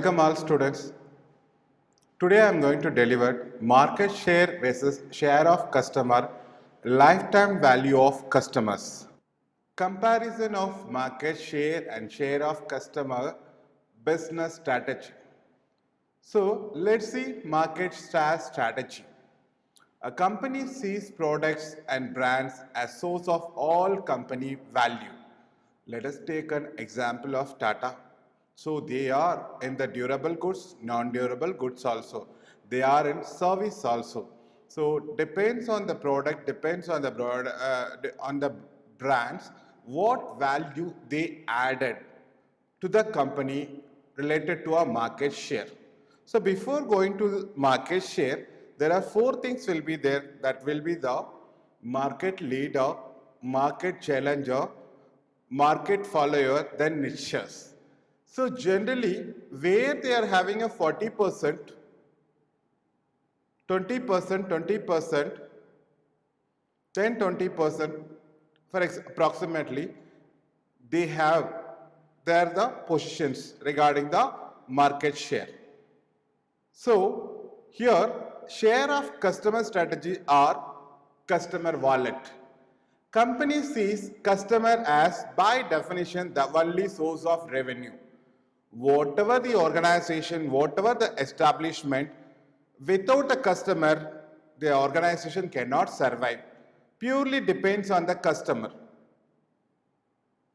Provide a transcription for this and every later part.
Welcome all students. Today I am going to deliver market share versus share of customer, lifetime value of customers. Comparison of market share and share of customer business strategy. So let's see market share strategy. A company sees products and brands as source of all company value. Let us take an example of Tata. So they are in the durable goods, non-durable goods also. They are in service also. So depends on the product, depends on the brands, what value they added to the company related to a market share. So before going to market share, there are four things will be there. That will be the market leader, market challenger, market follower, then niches. So generally, where they are having a 40%, 20%, 20%, then 20%, for approximately, they have there the positions regarding the market share. So here share of customer strategy are customer wallet. Company sees customer as by definition the only source of revenue. Whatever the organization, whatever the establishment, without a customer, the organization cannot survive. Purely depends on the customer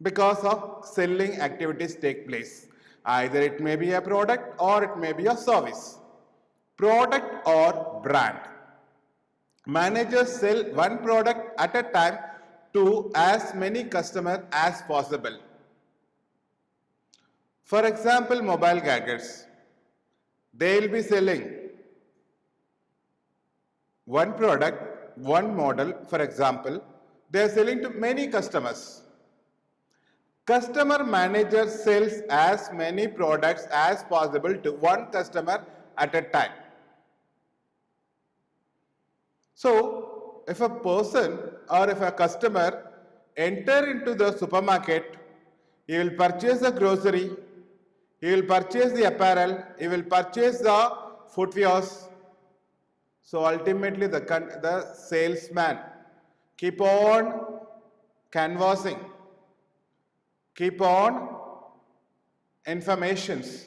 because of selling activities take place. Either it may be a product or it may be a service. Product or brand. Managers sell one product at a time to as many customers as possible. For example, mobile gadgets. They will be selling one product, one model, for example, they are selling to many customers. Customer manager sells as many products as possible to one customer at a time. So, if a person or if a customer enter into the supermarket, he will purchase the grocery, he will purchase the apparel, he will purchase the footwears. So ultimately the salesman keep on canvassing, keep on informations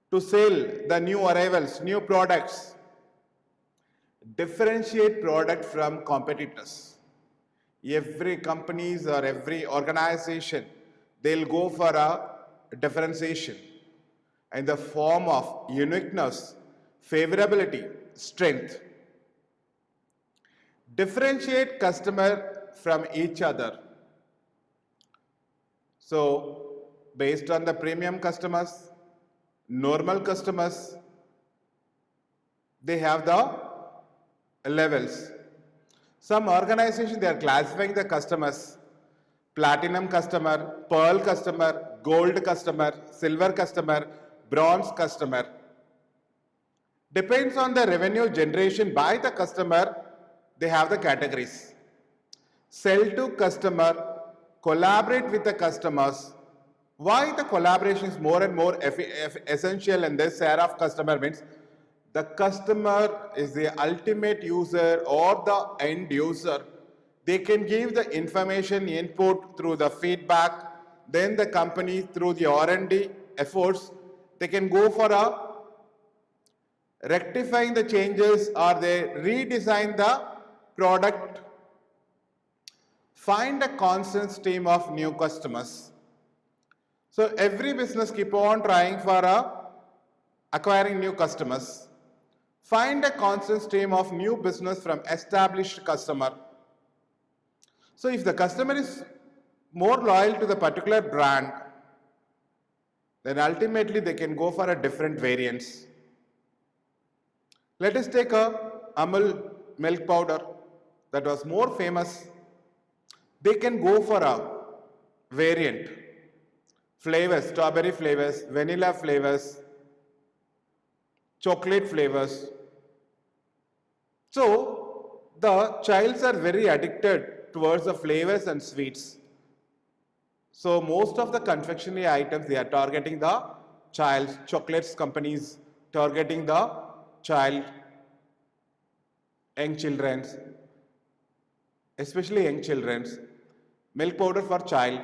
to sell the new arrivals, new products, differentiate product from competitors. Every companies or every organization, they'll go for a differentiation in the form of uniqueness, favorability, strength. Differentiate customer from each other. So, based on the premium customers, normal customers, they have the levels. Some organizations, they are classifying the customers: platinum customer, pearl customer, gold customer, silver customer, bronze customer. Depends on the revenue generation by the customer, they have the categories. Sell to customer, collaborate with the customers. Why the collaboration is more and more essential in this era of customer means the customer is the ultimate user or the end user. They can give the information input through the feedback, then the company through the R&D efforts, they can go for a rectifying the changes or they redesign the product, find a constant stream of new customers. So every business keep on trying for acquiring new customers. Find a constant stream of new business from established customer. So if the customer is more loyal to the particular brand, then ultimately they can go for a different variants. Let us take a Amul milk powder that was more famous. They can go for a variant, flavors, strawberry flavors, vanilla flavors, chocolate flavors. So the childs are very addicted towards the flavors and sweets. So most of the confectionery items, they are targeting the child chocolates companies targeting the child, young children's, especially young children's, milk powder for child.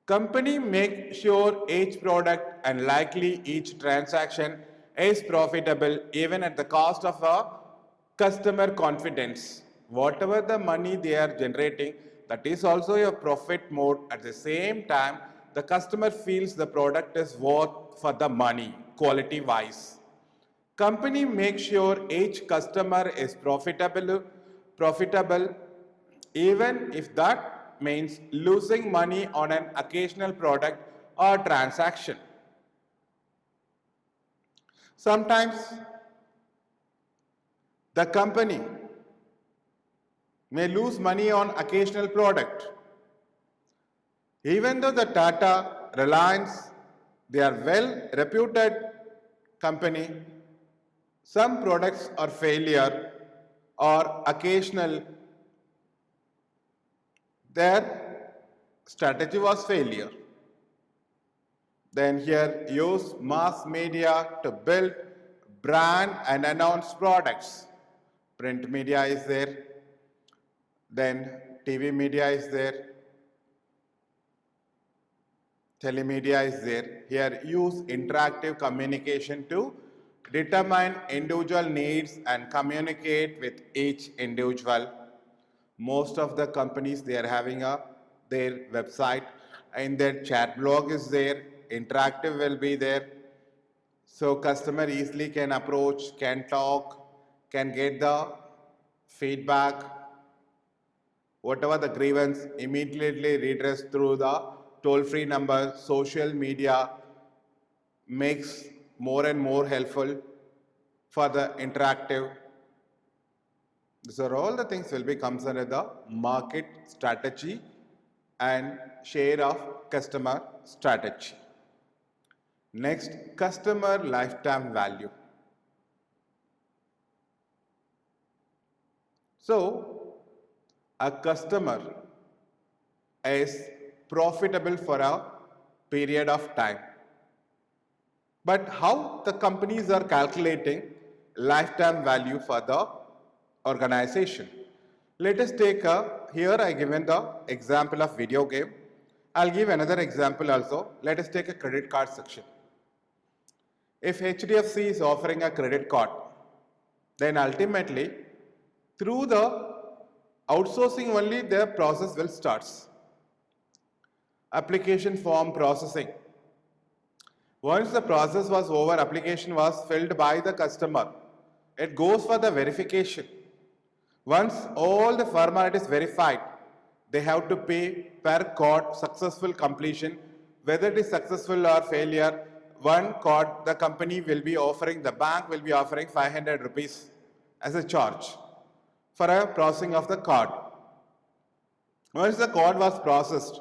Company make sure each product and likely each transaction is profitable even at the cost of a customer confidence. Whatever the money they are generating, that is also a profit mode. At the same time, the customer feels the product is worth for the money, quality wise. Company makes sure each customer is profitable even if that means losing money on an occasional product or transaction. Sometimes the company may lose money on occasional product. Even though the Tata, Reliance, they are well reputed company, some products are failure or occasional. Their strategy was failure. Then here use mass media to build brand and announce products. Print media is there, then TV media is there, telemedia is there. Here use interactive communication to determine individual needs and communicate with each individual. Most of the companies they are having their website and their chat blog is there, interactive will be there, so customer easily can approach, can talk, can get the feedback, whatever the grievance immediately redress through the toll free number. Social media makes more and more helpful for the interactive. These are all the things will be comes under the market strategy and share of customer strategy. Next, customer lifetime value. So, a customer is profitable for a period of time. But how the companies are calculating lifetime value for the organization? Let us take here I given the example of video game. I'll give another example also. Let us take a credit card section. If HDFC is offering a credit card, then ultimately through the outsourcing only the process will starts. Application form processing. Once the process was over, application was filled by the customer. It goes for the verification. Once all the formalities verified, they have to pay per card successful completion. Whether it is successful or failure, one card the company will be offering, the bank will be offering 500 rupees as a charge for a processing of the card. Once the card was processed,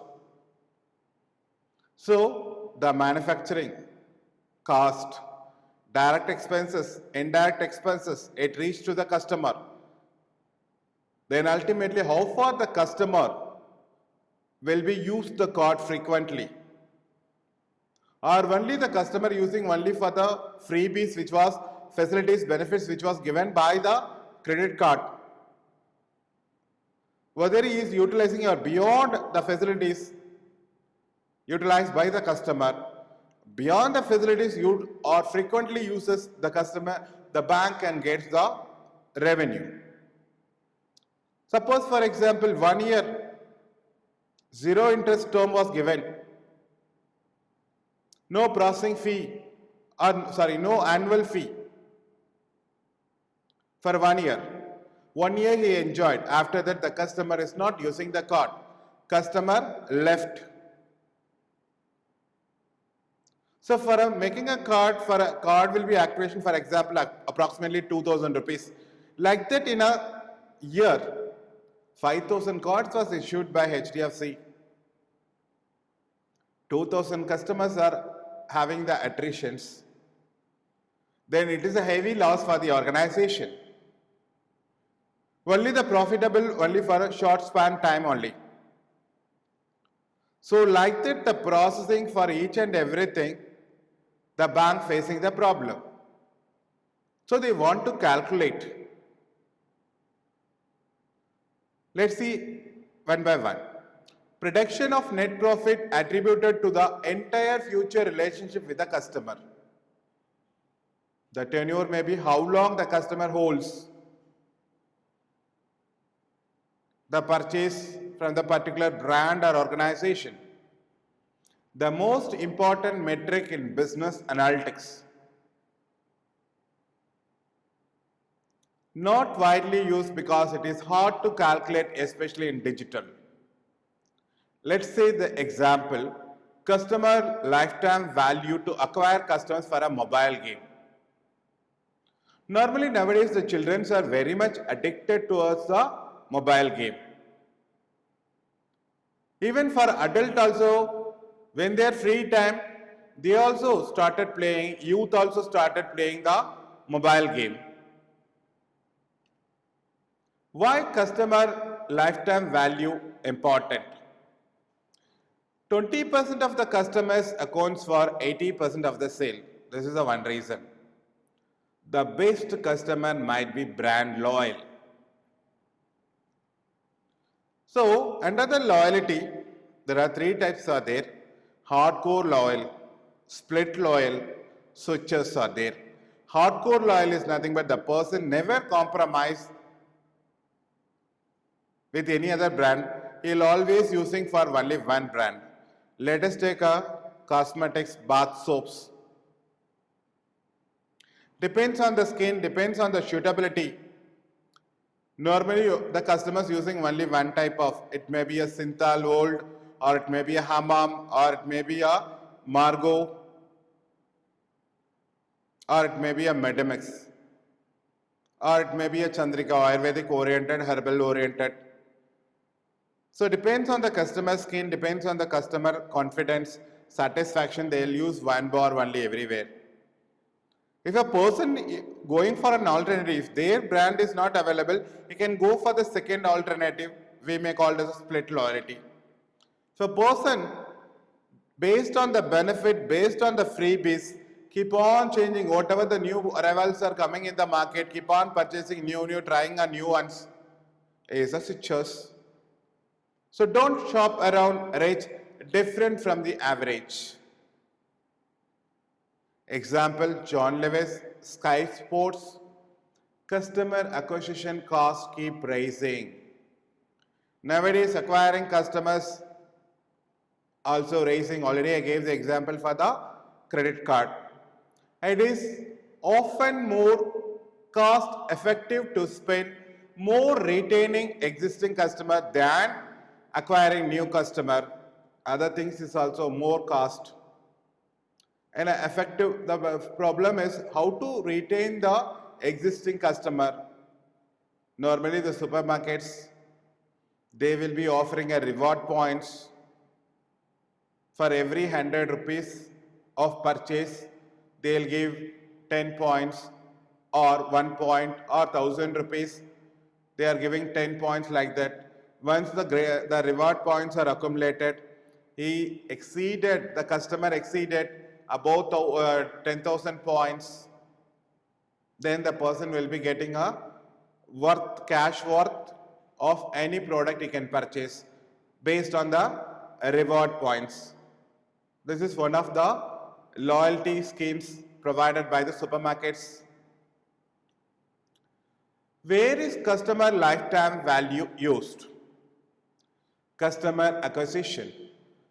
so the manufacturing cost, direct expenses, indirect expenses, it reached to the customer. Then ultimately how far the customer will be used the card frequently, or only the customer using only for the freebies which was facilities, benefits which was given by the credit card. Whether he is utilizing or beyond the facilities utilized by the customer, beyond the facilities used or frequently uses the customer, the bank can get the revenue. Suppose for example 1 year zero interest term was given, no processing fee or no annual fee for 1 year. 1 year he enjoyed. After that the customer is not using the card. Customer left. So for making a card will be activation, for example, approximately 2000 rupees. Like that in a year, 5000 cards was issued by HDFC. 2000 customers are having the attritions. Then it is a heavy loss for the organization. Only the profitable only for a short span time only. So like that the processing for each and everything the bank facing the problem. So they want to calculate. Let's see one by one. Prediction of net profit attributed to the entire future relationship with the customer. The tenure may be how long the customer holds the purchase from the particular brand or organization. The most important metric in business analytics. Not widely used because it is hard to calculate, especially in digital. Let's say the example, customer lifetime value to acquire customers for a mobile game. Normally nowadays the children are very much addicted towards the mobile game. Even for adult also, when they are free time, they also started playing, youth also started playing the mobile game. Why customer lifetime value important? 20% of the customers accounts for 80% of the sale. This is the one reason. The best customer might be brand loyal. So under the loyalty, there are three types are there. Hardcore loyal, split loyal, switchers are there. Hardcore loyal is nothing but the person never compromise with any other brand. He'll always using for only one brand. Let us take a cosmetics bath soaps. Depends on the skin, depends on the suitability. Normally the customers using only one type of, it may be a Synthol Old, or it may be a Hammam, or it may be a Margot, or it may be a Medemex, or it may be a Chandrika, Ayurvedic oriented, herbal oriented. So it depends on the customer skin, depends on the customer confidence, satisfaction, they'll use one bar only everywhere. If a person going for an alternative, if their brand is not available, he can go for the second alternative, we may call it as a split loyalty. So a person, based on the benefit, based on the freebies, keep on changing whatever the new arrivals are coming in the market, keep on purchasing new, trying a new ones, is a switchers. So don't shop around rich, different from the average. Example, John Lewis, Sky Sports, customer acquisition costs keep rising. Nowadays, acquiring customers also rising. Already I gave the example for the credit card. It is often more cost effective to spend more retaining existing customer than acquiring new customer. Other things is also more cost. And effective, the problem is how to retain the existing customer. Normally the supermarkets, they will be offering a reward points for every 100 rupees of purchase. They'll give 10 points or 1 point or 1000 rupees. They are giving 10 points like that. Once the reward points are accumulated, the customer exceeded about 10,000 points, then the person will be getting a cash worth of any product he can purchase based on the reward points. This is one of the loyalty schemes provided by the supermarkets. Where is customer lifetime value used? Customer acquisition.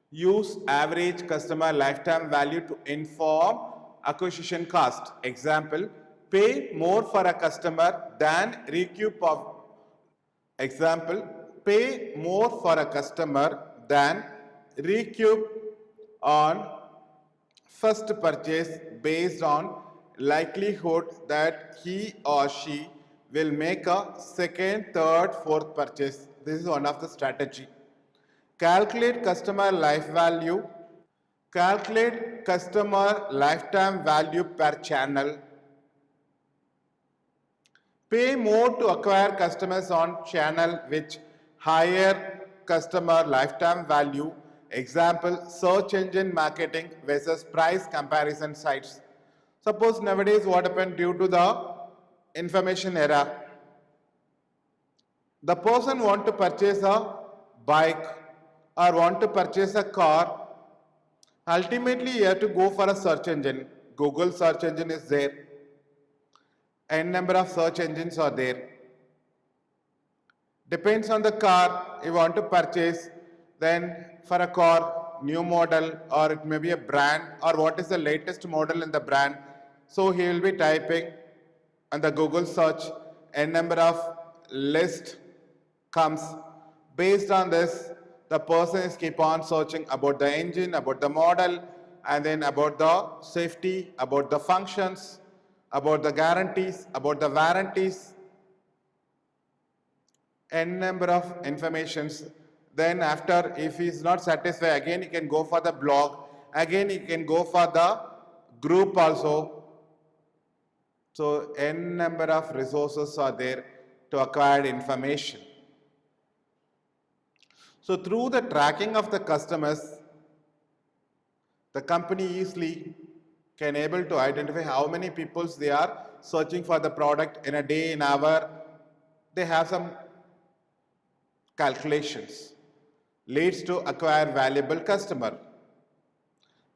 Use average customer lifetime value to inform acquisition cost. Example, pay more for a customer than recoup of. Example, pay more for a customer than recoup on first purchase based on likelihood that he or she will make a second, third, fourth purchase. This is one of the strategy. Calculate customer life value. Calculate customer lifetime value per channel. Pay more to acquire customers on channel which higher customer lifetime value Example, search engine marketing versus price comparison sites. Suppose nowadays what happened due to the information era, the person want to purchase a bike or want to purchase a car, ultimately you have to go for a search engine. Google search engine is there, n number of search engines are there. Depends on the car you want to purchase, then for a car new model or it may be a brand or what is the latest model in the brand, so he will be typing on the Google search, n number of list comes. Based on this, the person is keep on searching about the engine, about the model, and then about the safety, about the functions, about the guarantees, about the warranties, n number of informations. Then after, if he is not satisfied, again he can go for the blog, again he can go for the group also. So n number of resources are there to acquire information. So through the tracking of the customers, the company easily can able to identify how many people they are searching for the product in a day, in hour. They have some calculations. Leads to acquire valuable customer.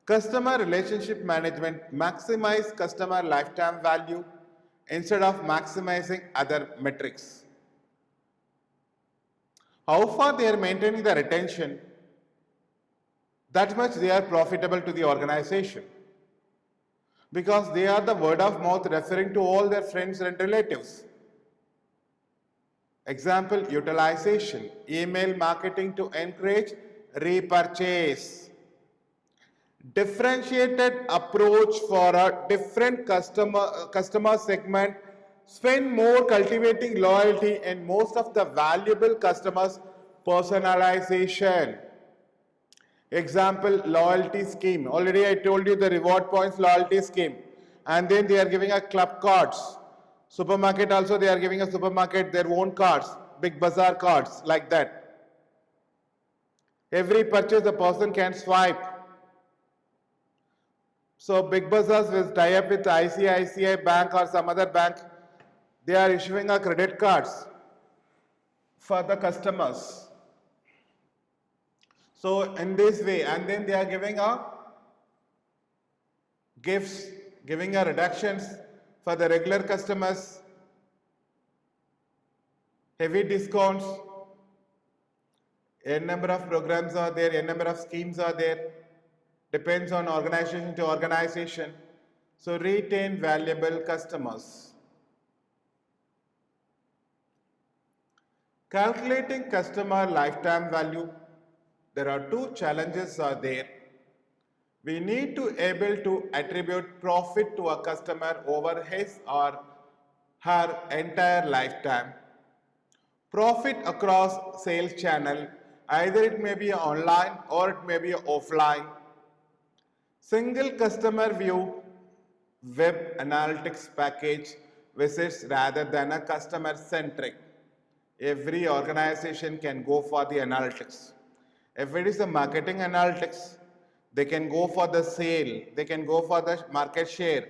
Customer relationship management maximize customer lifetime value instead of maximizing other metrics. How far they are maintaining the retention, that much they are profitable to the organization, because they are the word of mouth referring to all their friends and relatives. Example, utilization, email marketing to encourage repurchase. Differentiated approach for a different customer segment, spend more cultivating loyalty and most of the valuable customers, personalization. Example, loyalty scheme. Already I told you the reward points loyalty scheme. And then they are giving a club cards. Supermarket also they are giving a supermarket their own cards, big bazaar cards like that. Every purchase the person can swipe. So big bazaars will tie up with ICICI bank or some other bank. They are issuing a credit cards for the customers. So in this way, and then they are giving a gifts, giving a reductions for the regular customers, heavy discounts, n number of programs are there, n number of schemes are there, depends on organization to organization. So retain valuable customers. Calculating customer lifetime value, there are two challenges are there. We need to able to attribute profit to a customer over his or her entire lifetime. Profit across sales channel, either it may be online or it may be offline. Single customer view, web analytics package visits rather than a customer centric. Every organization can go for the analytics. If it is a marketing analytics, they can go for the sale, they can go for the market share,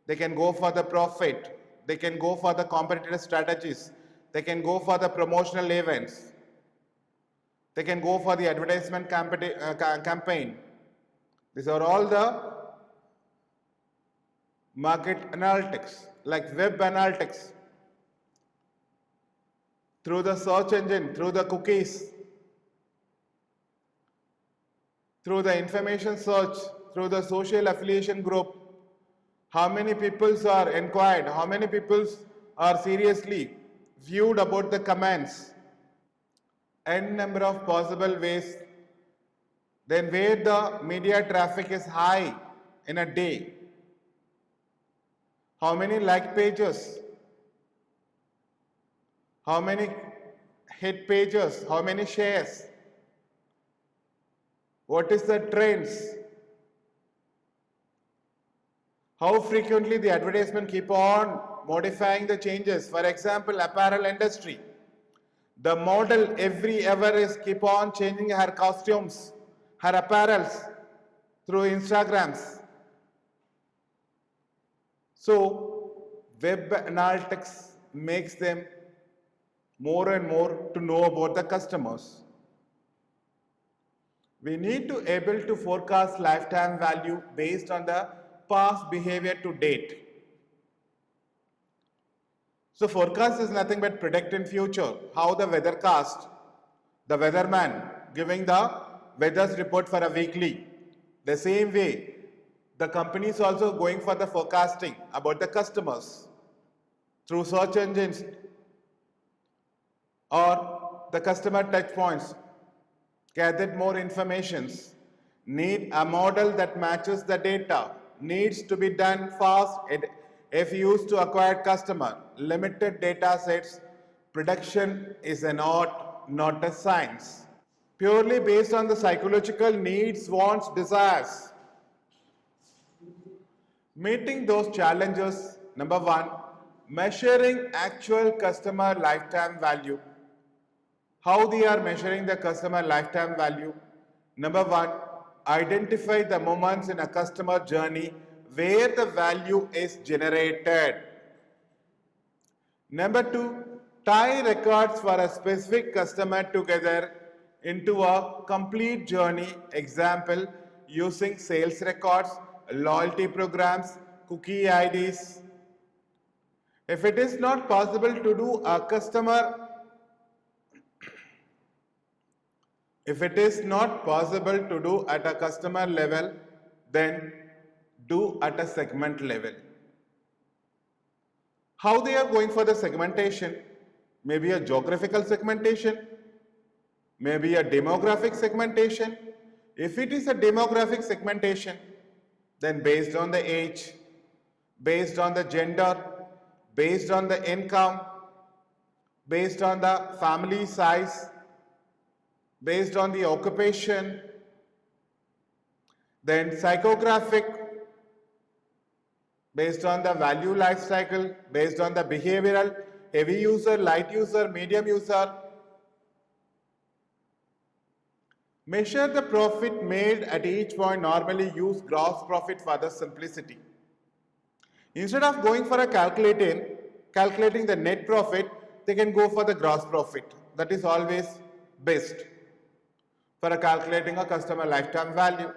they can go for the profit, they can go for the competitive strategies, they can go for the promotional events, they can go for the advertisement campaign. These are all the market analytics, like web analytics, through the search engine, through the cookies, through the information search, through the social affiliation group. How many people are inquired, how many people are seriously viewed about the comments, n number of possible ways. Then where the media traffic is high in a day, how many like pages, how many hit pages, how many shares, what is the trends, how frequently the advertisement keep on modifying the changes. For example, apparel industry, the model every ever is keep on changing her costumes, her apparels through Instagrams. So web analytics makes them more and more to know about the customers. We need to able to forecast lifetime value based on the past behavior to date. So forecast is nothing but predict in future how the weathercast, the weatherman giving the weather's report for a weekly. The same way, the company is also going for the forecasting about the customers through search engines or the customer touch points. Gathered more informations. Need a model that matches the data. Needs to be done fast if used to acquire customer. Limited data sets. Prediction is an art, not a science. Purely based on the psychological needs, wants, desires. Meeting those challenges, number one, measuring actual customer lifetime value. How they are measuring the customer lifetime value? Number one, identify the moments in a customer journey where the value is generated. Number two, tie records for a specific customer together into a complete journey. Example, using sales records, loyalty programs, cookie IDs. If it is not possible to do a customer If it is not possible to do at a customer level, then do at a segment level. How they are going for the segmentation? Maybe a geographical segmentation, maybe a demographic segmentation. If it is a demographic segmentation, then based on the age, based on the gender, based on the income, based on the family size, based on the occupation, then psychographic, based on the value life cycle, based on the behavioral, heavy user, light user, medium user. Measure the profit made at each point. Normally use gross profit for the simplicity. Instead of going for a calculating the net profit, they can go for the gross profit. That is always best for calculating a customer lifetime value.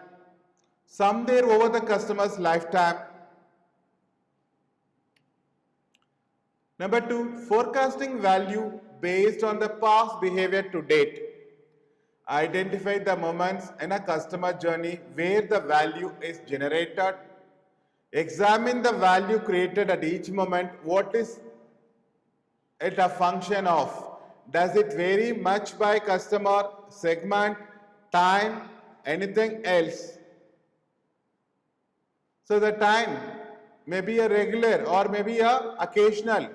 Sum there over the customer's lifetime. Number two, forecasting value based on the past behavior to date. Identify the moments in a customer journey where the value is generated. Examine the value created at each moment. What is it a function of? Does it vary much by customer, segment, time, anything else? So the time may be a regular or maybe a occasional.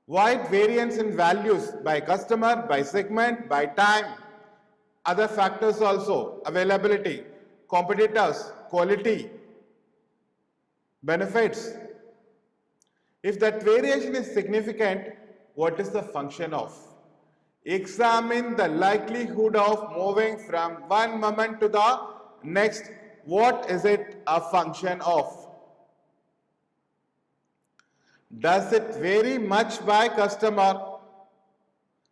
Wide variance in values by customer, by segment, by time. Other factors also, availability, competitors, quality, benefits. If that variation is significant, what is the function of? Examine the likelihood of moving from one moment to the next. What is it a function of? Does it vary much by customer,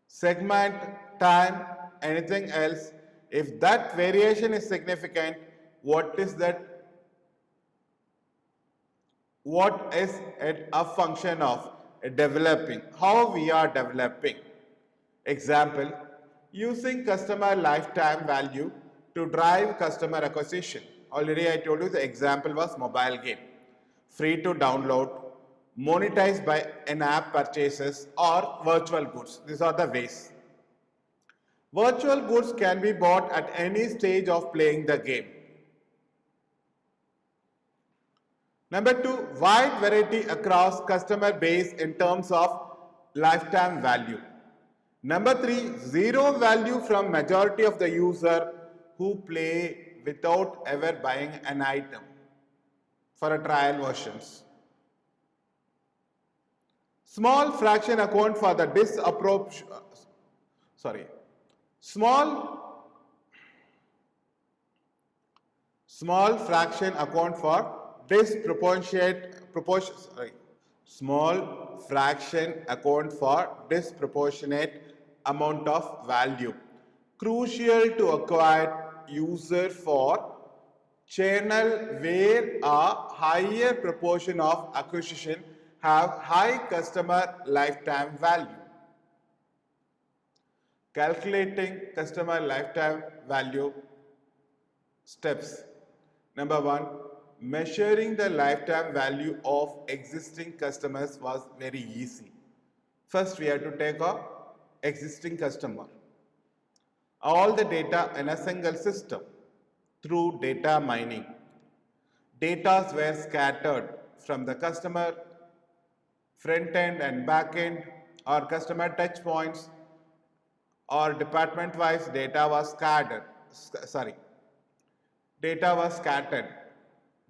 segment, time, anything else? If that variation is significant, what is it a function of? Developing. How we are developing. Example, using customer lifetime value to drive customer acquisition. Already I told you the example was mobile game. Free to download, monetized by in-app purchases or virtual goods. These are the ways. Virtual goods can be bought at any stage of playing the game. Number two, wide variety across customer base in terms of lifetime value. Number three, zero value from majority of the user who play without ever buying an item for a trial versions. Small fraction account for the small Small fraction account for small fraction account for disproportionate amount of value. Crucial to acquire user for channel where a higher proportion of acquisition have high customer lifetime value. Calculating customer lifetime value steps. Number one, measuring the lifetime value of existing customers was very easy. First, we have to take a existing customer. All the data in a single system through data mining. Data were scattered from the customer front end and back end or customer touch points or department wise data was scattered.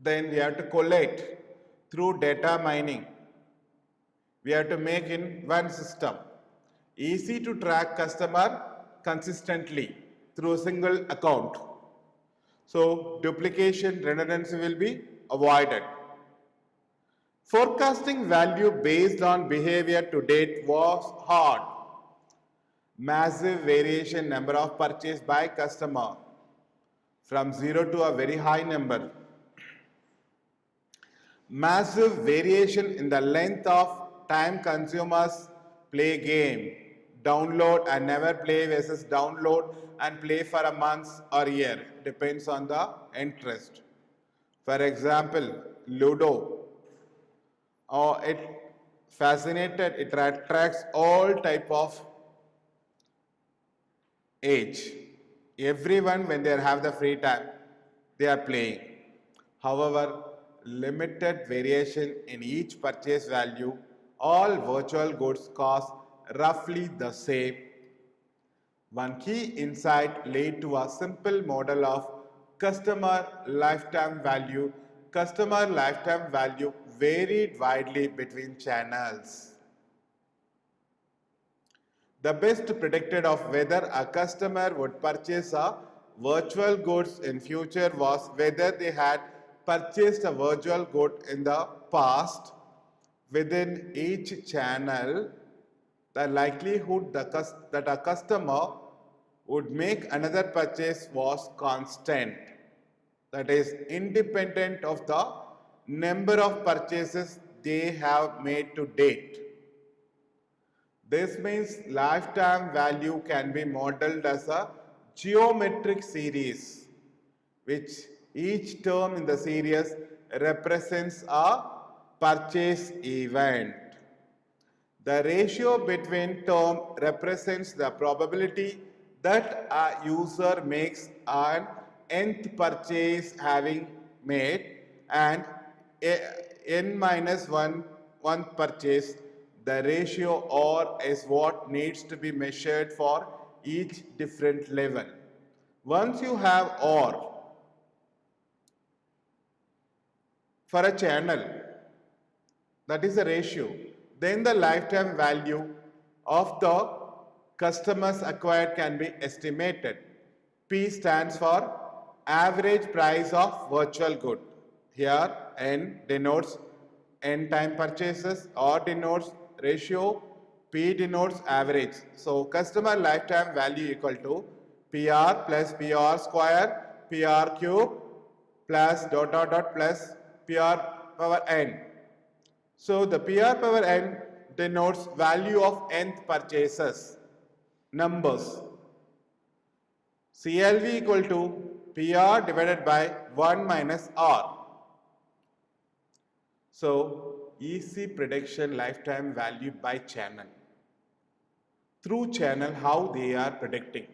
Then we have to collate through data mining. We have to make in one system. Easy to track customer consistently through a single account. So duplication, redundancy will be avoided. Forecasting value based on behavior to date was hard. Massive variation number of purchase by customer from 0 to a very high number. Massive variation in the length of time consumers play game. Download and never play versus download and play for a month or year. Depends on the interest. For example, Ludo. It attracts all type of age. Everyone, when they have the free time, they are playing. However, limited variation in each purchase value, all virtual goods cost roughly the same. One key insight led to a simple model of customer lifetime value. Customer lifetime value varied widely between channels. The best predictor of whether a customer would purchase a virtual goods in future was whether they had purchased a virtual good in the past. Within each channel, the likelihood that a customer would make another purchase was constant. That is independent of the number of purchases they have made to date. This means lifetime value can be modeled as a geometric series, which each term in the series represents a purchase event. The ratio between term represents the probability that a user makes an nth purchase having made and n minus 1 purchase. The ratio or is what needs to be measured for each different level. Once you have or for a channel, that is a ratio, then the lifetime value of the customers acquired can be estimated. P stands for average price of virtual good. Here N denotes N time purchases or denotes ratio, P denotes average. So customer lifetime value equal to PR plus PR square, PR cube plus plus PR power N. So the PR power N denotes value of nth purchases. Numbers. CLV equal to PR divided by 1 minus R. So easy prediction lifetime value by channel. Through channel, how they are predicting.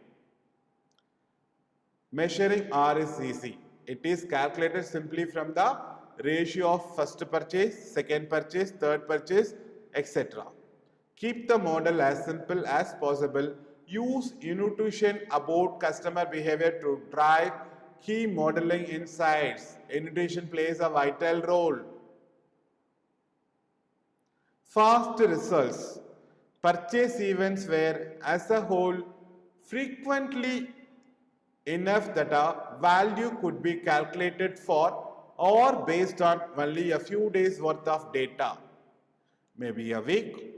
Measuring R is easy. It is calculated simply from the ratio of first purchase, second purchase, third purchase, etc. Keep the model as simple as possible. Use intuition about customer behavior to drive key modeling insights. Intuition plays a vital role. Fast results. Purchase events were, as a whole, frequently enough that a value could be calculated for or based on only a few days worth of data, maybe a week,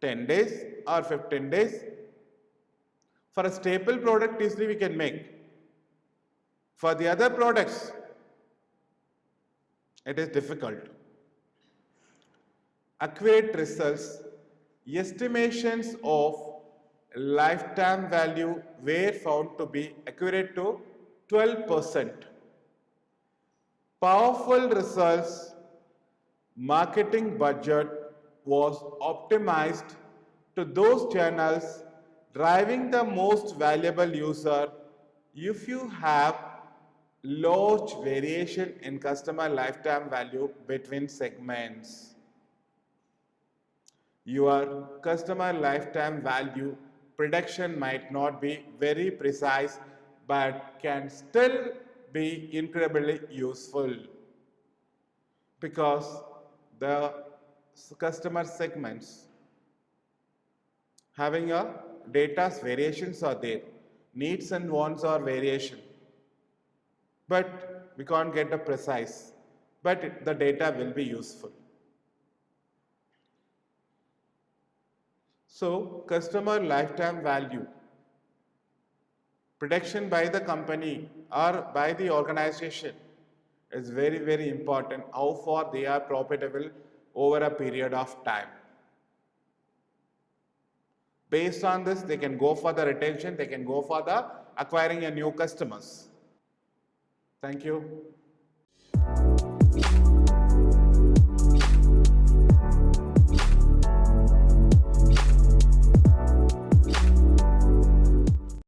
10 days or 15 days. For a staple product easily we can make. For the other products, it is difficult. Accurate results, estimations of lifetime value were found to be accurate to 12%. Powerful results, marketing budget was optimized to those channels driving the most valuable user. If you have large variation in customer lifetime value between segments, your customer lifetime value prediction might not be very precise but can still be incredibly useful because the customer segments having a data's variations are there, needs and wants are variation, but we can't get the precise, but the data will be useful. So customer lifetime value prediction by the company or by the organization is very, very important, how far they are profitable over a period of time. Based on this, they can go for the retention, they can go for the acquiring a new customers. Thank you.